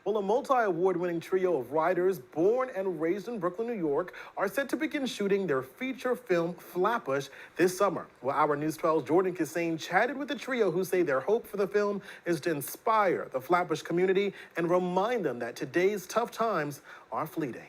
Well, a multi-award-winning trio of writers born and raised in Brooklyn, New York, are set to begin shooting their feature film Flatbush this summer. Well, our News 12's Jordan Kissane chatted with the trio, who say their hope for the film is to inspire the Flatbush community and remind them that today's tough times are fleeting.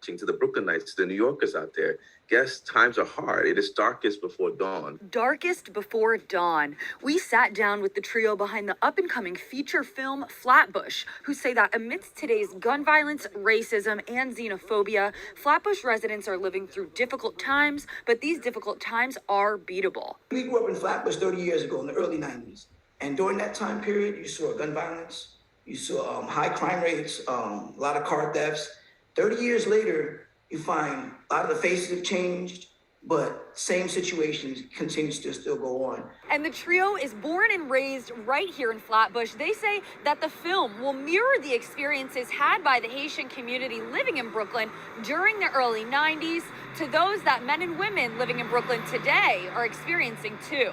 To the Brooklynites, to the New Yorkers out there, yes, times are hard. It is darkest before dawn. Darkest before dawn. We sat down with the trio behind the up-and-coming feature film Flatbush, who say that amidst today's gun violence, racism, and xenophobia, Flatbush residents are living through difficult times, but these difficult times are beatable. We grew up in Flatbush 30 years ago in the early 90s. And during that time period, you saw gun violence, you saw high crime rates, a lot of car thefts. 30 years later, you find a lot of the faces have changed, but same situations continues to still go on. And the trio is born and raised right here in Flatbush. They say that the film will mirror the experiences had by the Haitian community living in Brooklyn during the early 90s to those that men and women living in Brooklyn today are experiencing too.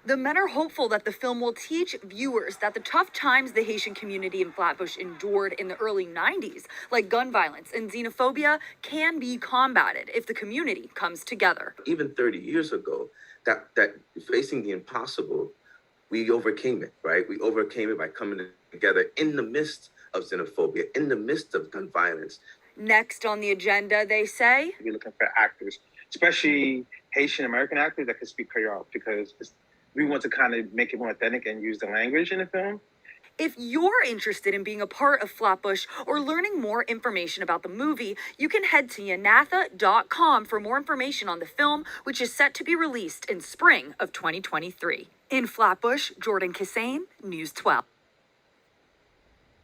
The men are hopeful that the film will teach viewers that the tough times the Haitian community in Flatbush endured in the early 90s, like gun violence and xenophobia, can be combated if the community comes together. Even 30 years ago, that facing the impossible, we overcame it, right? We overcame it by coming together in the midst of xenophobia, in the midst of gun violence. Next on the agenda, they say, we're looking for actors, especially Haitian American actors that can speak Creole, because we want to kind of make it more authentic and use the language in the film. If you're interested in being a part of Flatbush or learning more information about the movie, you can head to Yanatha.com for more information on the film, which is set to be released in spring of 2023. In Flatbush, Jordan Kissane, News 12.